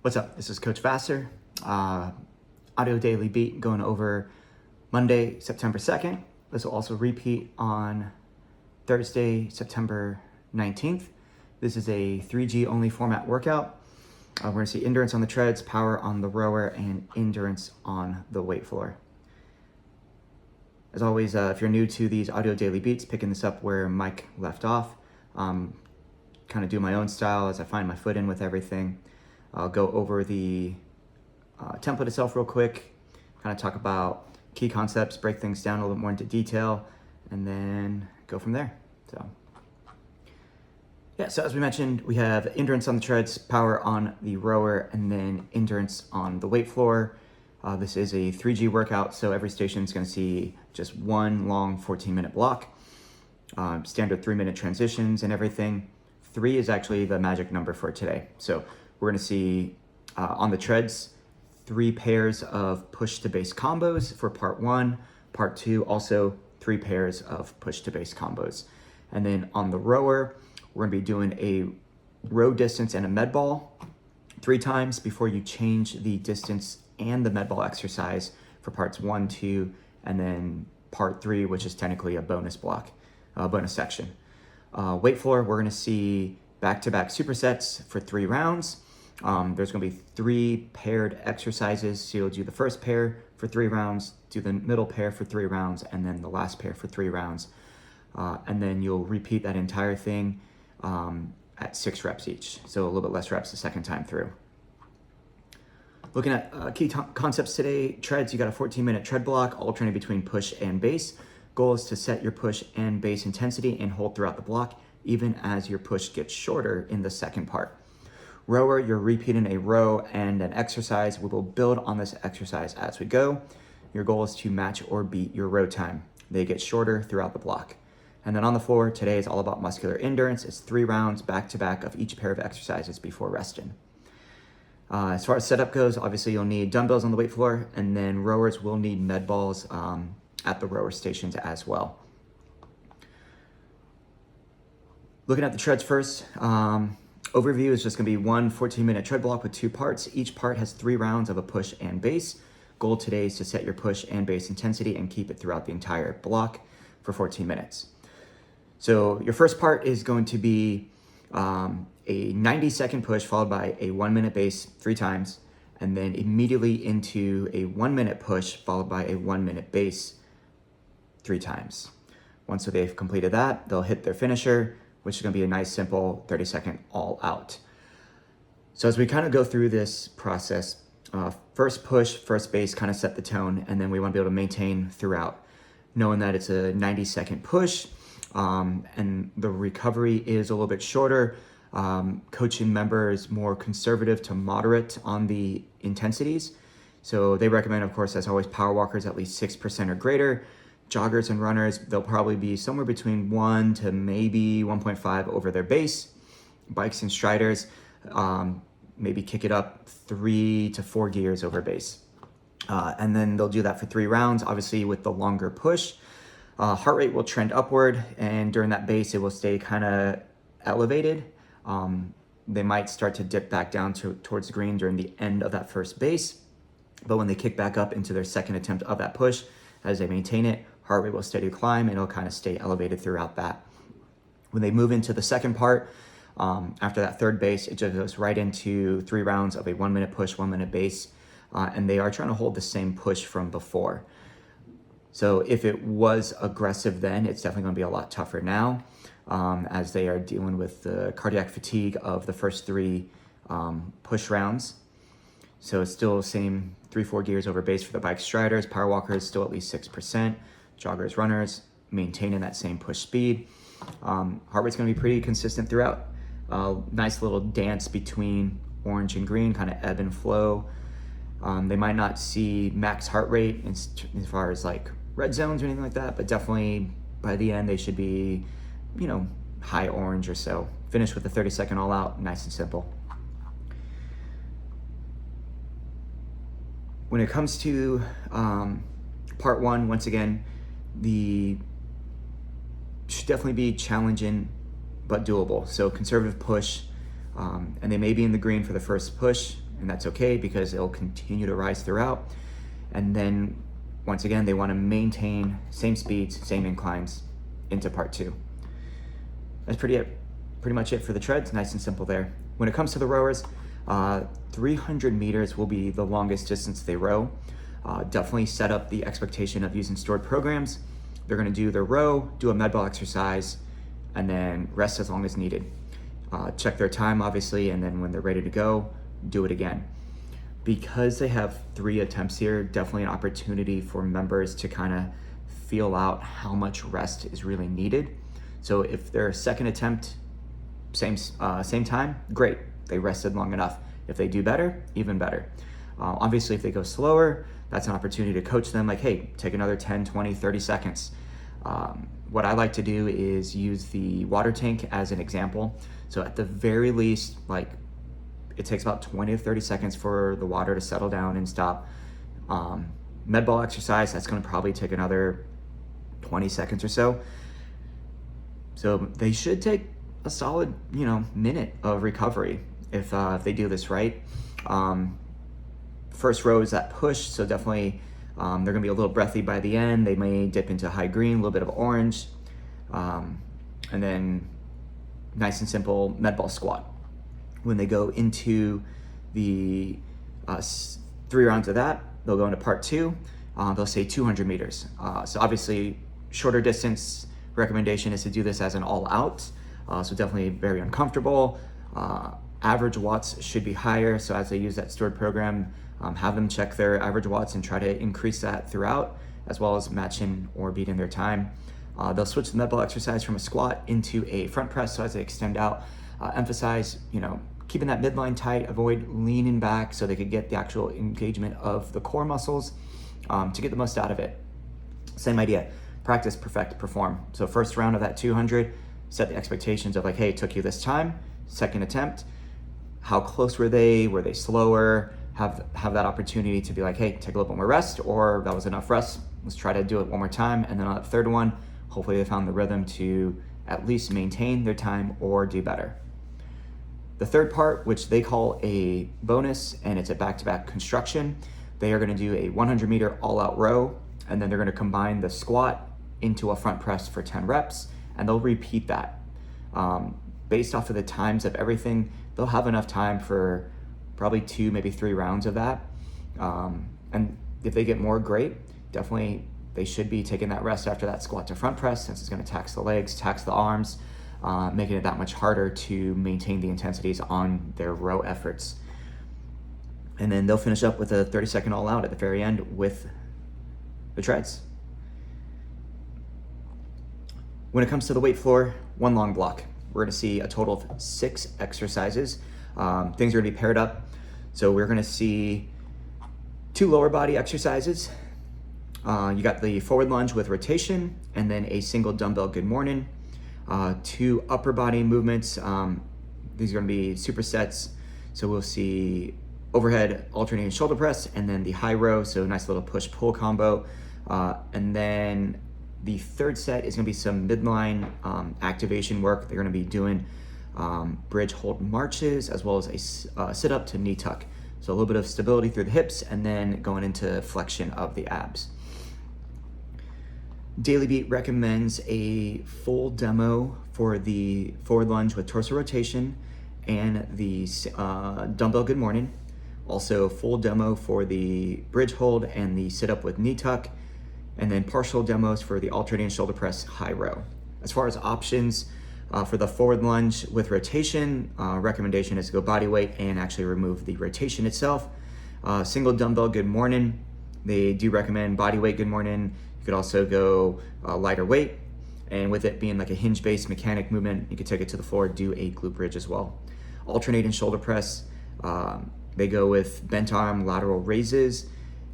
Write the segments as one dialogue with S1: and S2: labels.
S1: What's up? This is Coach Vassar. Audio Daily Beat going over Monday, September 2nd. This will also repeat on Thursday, September 19th. This is a 3G only format workout. We're going to see endurance on the treads, power on the rower, and endurance on the weight floor. As always, if you're new to these Audio Daily Beats, picking this up where Mike left off, kind of do my own style as I find my foot in with everything. I'll go over the template itself real quick, kind of talk about key concepts, break things down a little bit more into detail, and then go from there. So as we mentioned, we have endurance on the treads, power on the rower, and then endurance on the weight floor. This is a 3G workout, so every station is going to see just one long 14-minute block, standard 3-minute transitions and everything. 3 is actually the magic number for today. So we're going to see on the treads 3 pairs of push to base combos for part 1. Part 2, also 3 pairs of push to base combos. And then on the rower, we're going to be doing a row distance and a med ball 3 times before you change the distance and the med ball exercise for parts 1, 2, and then part 3, which is technically a bonus block, bonus section. Weight floor, we're going to see back-to-back supersets for 3 rounds. There's going to be 3 paired exercises. So you'll do the first pair for 3 rounds, do the middle pair for 3 rounds, and then the last pair for 3 rounds. And then you'll repeat that entire thing at 6 reps each. So a little bit less reps the second time through. Looking at key concepts today, treads, you got a 14-minute tread block alternating between push and base. Goal is to set your push and base intensity and hold throughout the block, even as your push gets shorter in the second part. Rower, you're repeating a row and an exercise. We will build on this exercise as we go. Your goal is to match or beat your row time. They get shorter throughout the block. And then on the floor, today is all about muscular endurance. It's 3 rounds back-to-back of each pair of exercises before resting. As far as setup goes, obviously you'll need dumbbells on the weight floor, and then rowers will need med balls at the rower stations as well. Looking at the treads first, overview is just going to be one 14-minute tread block with 2 parts. Each part has 3 rounds of a push and base. Goal today is to set your push and base intensity and keep it throughout the entire block for 14 minutes. So your first part is going to be a 90-second push followed by a 1-minute base 3 times, and then immediately into a 1-minute push followed by a 1-minute base 3 times. Once they've completed that, they'll hit their finisher, which is going to be a nice, simple 30-second all out. So as we kind of go through this process, first push, first base kind of set the tone, and then we want to be able to maintain throughout, knowing that it's a 90-second push, and the recovery is a little bit shorter. Coaching member is more conservative to moderate on the intensities. So they recommend, of course, as always, power walkers at least 6% or greater. Joggers and runners, they'll probably be somewhere between 1 to maybe 1.5 over their base. Bikes and striders, maybe kick it up 3 to 4 gears over base. And then they'll do that for 3 rounds, obviously with the longer push. Heart rate will trend upward, and during that base, it will stay kind of elevated. They might start to dip back down towards the green during the end of that first base. But when they kick back up into their second attempt of that push, as they maintain it, heart rate will steady climb, and it'll kind of stay elevated throughout that. When they move into the second part, after that third base, it just goes right into 3 rounds of a 1-minute push, 1-minute base, and they are trying to hold the same push from before. So if it was aggressive then, it's definitely going to be a lot tougher now, as they are dealing with the cardiac fatigue of the first 3 push rounds. So it's still the same 3-4 gears over base for the bike striders. Power walkers still at least 6%. Joggers, runners, maintaining that same push speed. Heart rate's going to be pretty consistent throughout. Nice little dance between orange and green, kind of ebb and flow. They might not see max heart rate as far as like red zones or anything like that, but definitely by the end they should be, high orange or so. Finish with a 30-second all out, nice and simple. When it comes to part 1, once again, should definitely be challenging but doable. So conservative push, and they may be in the green for the first push, and that's okay because it'll continue to rise throughout. And then once again, they want to maintain same speeds, same inclines into part 2. That's pretty much it for the treads. Nice and simple there. When it comes to the rowers, 300 meters will be the longest distance they row. Definitely set up the expectation of using stored programs. They're going to do their row, do a med ball exercise, and then rest as long as needed. Check their time, obviously, and then when they're ready to go, do it again. Because they have 3 attempts here, definitely an opportunity for members to kind of feel out how much rest is really needed. So if their second attempt, same time, great, they rested long enough. If they do better, even better. Obviously, if they go slower, that's an opportunity to coach them, like, hey, take another 10, 20, 30 seconds. What I like to do is use the water tank as an example. So at the very least, like, it takes about 20 to 30 seconds for the water to settle down and stop. Med ball exercise, that's gonna probably take another 20 seconds or so. So they should take a solid, minute of recovery if they do this right. First row is that push, so definitely they're gonna be a little breathy by the end. They may dip into high green, a little bit of orange, and then nice and simple med ball squat. When they go into the 3 rounds of that, they'll go into part 2. They'll say 200 meters. So obviously, shorter distance recommendation is to do this as an all out. So definitely very uncomfortable. Average watts should be higher. So as they use that stored program, have them check their average watts and try to increase that throughout, as well as matching or beating their time. They'll switch the med ball exercise from a squat into a front press. So as they extend out, emphasize, keeping that midline tight, avoid leaning back so they could get the actual engagement of the core muscles to get the most out of it. Same idea, practice, perfect, perform. So first round of that 200, set the expectations of like, hey, it took you this time. Second attempt, how close were they? Were they slower? Have that opportunity to be like, hey, take a little bit more rest, or that was enough rest. Let's try to do it one more time. And then on that third one, hopefully they found the rhythm to at least maintain their time or do better. The third part, which they call a bonus, and it's a back-to-back construction, they are gonna do a 100-meter all-out row, and then they're gonna combine the squat into a front press for 10 reps, and they'll repeat that. Based off of the times of everything, they'll have enough time for probably 2, maybe 3 rounds of that. And if they get more, great. Definitely, they should be taking that rest after that squat to front press, since it's gonna tax the legs, tax the arms, making it that much harder to maintain the intensities on their row efforts. And then they'll finish up with a 30-second all out at the very end with the treads. When it comes to the weight floor, 1 long block. We're gonna see a total of 6 exercises. Things are gonna be paired up. So we're gonna see 2 lower body exercises. You got the forward lunge with rotation, and then a single dumbbell good morning. 2 upper body movements. These are gonna be supersets. So we'll see overhead alternating shoulder press, and then the high row, so nice little push-pull combo. And then the third set is gonna be some midline activation work. They're gonna be doing bridge hold marches, as well as a sit-up to knee tuck. So a little bit of stability through the hips, and then going into flexion of the abs. Daily Beat recommends a full demo for the forward lunge with torso rotation and the dumbbell good morning. Also full demo for the bridge hold and the sit up with knee tuck, and then partial demos for the alternating shoulder press high row. As far as options for the forward lunge with rotation, recommendation is to go body weight and actually remove the rotation itself. Single dumbbell good morning. They do recommend body weight good morning. You could also go lighter weight, and with it being like a hinge-based mechanic movement, you could take it to the floor, do a glute bridge as well. Alternating shoulder press, they go with bent arm lateral raises.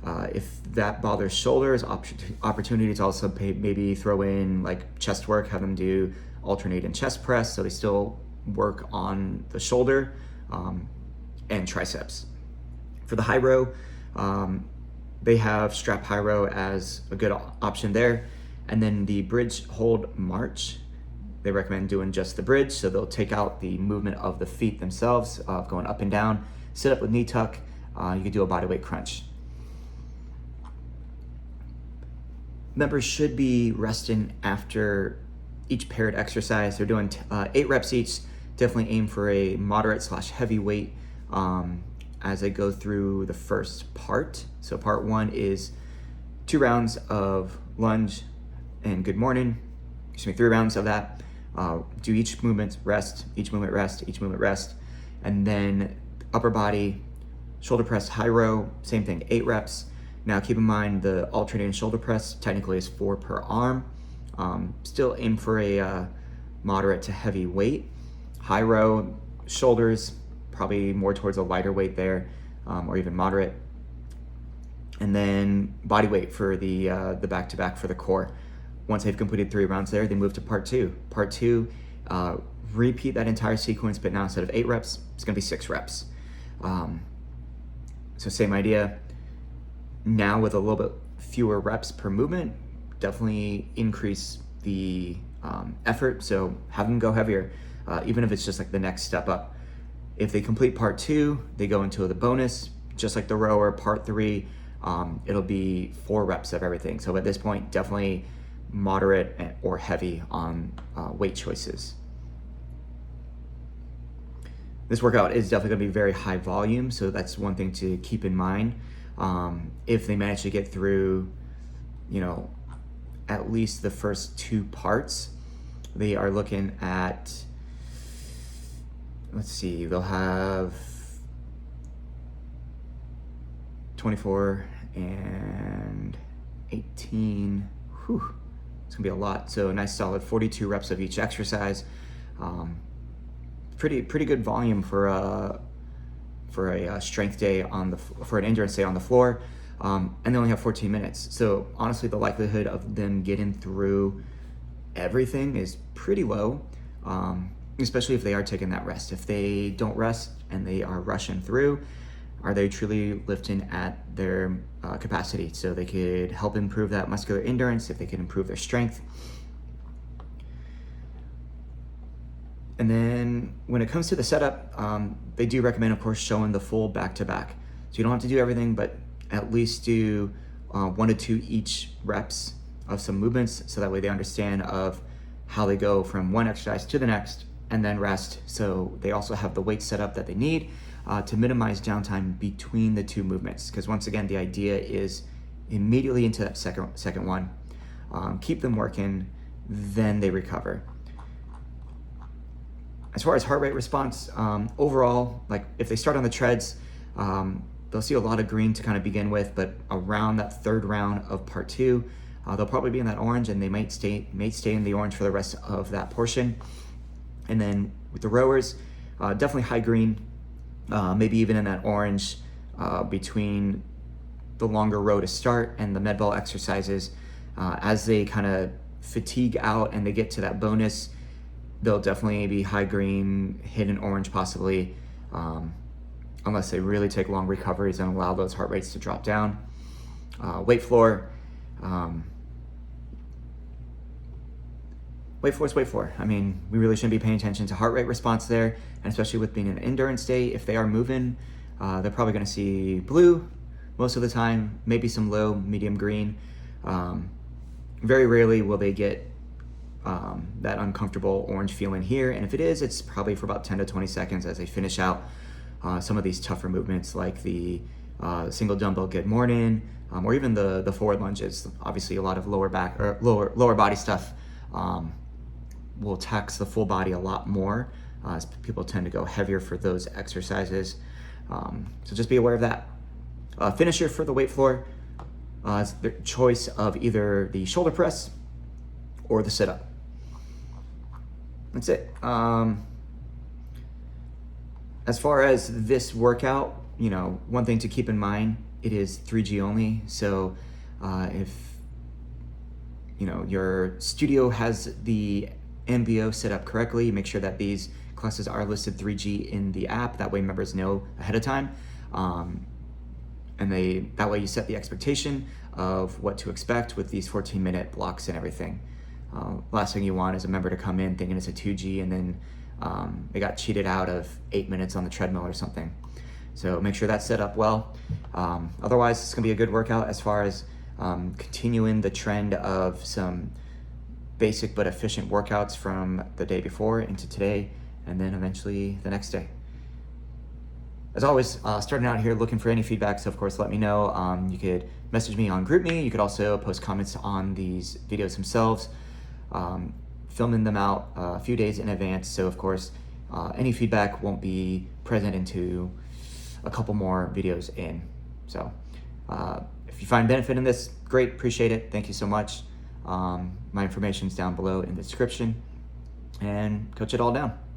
S1: If that bothers shoulders, opportunity to also maybe throw in like chest work, have them do alternating chest press, so they still work on the shoulder and triceps. For the high row, they have strap high row as a good option there. And then the bridge hold march, they recommend doing just the bridge. So they'll take out the movement of the feet themselves, going up and down, sit up with knee tuck, you could do a bodyweight crunch. Members should be resting after each paired exercise. They're doing 8 reps each. Definitely aim for a moderate/heavy weight as they go through the first part. So part 1 is 2 rounds of lunge and good morning. 3 rounds of that. Do each movement rest, each movement rest, each movement rest. And then upper body, shoulder press, high row, same thing, 8 reps. Now keep in mind the alternating shoulder press technically is 4 per arm. Still aim for a moderate to heavy weight. High row, shoulders, probably more towards a lighter weight there, or even moderate. And then body weight for the back-to-back for the core. Once they've completed 3 rounds there, they move to part 2. Part 2, repeat that entire sequence, but now instead of 8 reps, it's gonna be 6 reps. So same idea. Now with a little bit fewer reps per movement, definitely increase the effort. So have them go heavier, even if it's just like the next step up. If they complete part 2, they go into the bonus, just like the rower. Part 3, it'll be 4 reps of everything. So at this point, definitely moderate or heavy on weight choices. This workout is definitely gonna be very high volume, so that's one thing to keep in mind. If they manage to get through, at least the first 2 parts, they are looking at, let's see, they'll have 24 and 18, it's gonna be a lot. So a nice solid 42 reps of each exercise. Pretty good volume for a strength day for an endurance day on the floor, and they only have 14 minutes. So honestly, the likelihood of them getting through everything is pretty low, especially if they are taking that rest. If they don't rest and they are rushing through, are they truly lifting at their capacity? So they could help improve that muscular endurance if they can improve their strength. And then when it comes to the setup, they do recommend, of course, showing the full back-to-back. So you don't have to do everything, but at least do 1 to 2 each reps of some movements, so that way they understand of how they go from one exercise to the next and then rest. So they also have the weight setup that they need to minimize downtime between the 2 movements. Because once again, the idea is immediately into that second one, keep them working, then they recover. As far as heart rate response, overall, like if they start on the treads, they'll see a lot of green to kind of begin with, but around that 3rd round of part 2, they'll probably be in that orange, and they might stay in the orange for the rest of that portion. And then with the rowers, definitely high green, maybe even in that orange between the longer row to start and the med ball exercises. As they kind of fatigue out and they get to that bonus, they'll definitely be high green, hidden orange possibly, unless they really take long recoveries and allow those heart rates to drop down. Weight floor. Weight floor. I mean, we really shouldn't be paying attention to heart rate response there, and especially with being an endurance day, if they are moving, they're probably gonna see blue most of the time, maybe some low, medium green. Very rarely will they get that uncomfortable orange feeling here, and if it is, it's probably for about 10 to 20 seconds as they finish out some of these tougher movements like the single dumbbell good morning, or even the forward lunges. Obviously a lot of lower back or lower body stuff will tax the full body a lot more, as people tend to go heavier for those exercises. So just be aware of that. Finisher for the weight floor is the choice of either the shoulder press or the sit-up. That's it. As far as this workout, one thing to keep in mind, it is 3G only. So if your studio has the MBO set up correctly, make sure that these classes are listed 3G in the app. That way members know ahead of time. And that way you set the expectation of what to expect with these 14-minute blocks and everything. Last thing you want is a member to come in thinking it's a 2G and then they got cheated out of 8 minutes on the treadmill or something. So make sure that's set up well. Otherwise, it's gonna be a good workout as far as continuing the trend of some basic but efficient workouts from the day before into today, and then eventually the next day. As always, starting out here looking for any feedback, so of course let me know. You could message me on GroupMe. You could also post comments on these videos themselves. Filming them out a few days in advance, so of course any feedback won't be present into a couple more videos in. So if you find benefit in this, great, appreciate it. Thank you so much. My information's down below in the description, and coach it all down.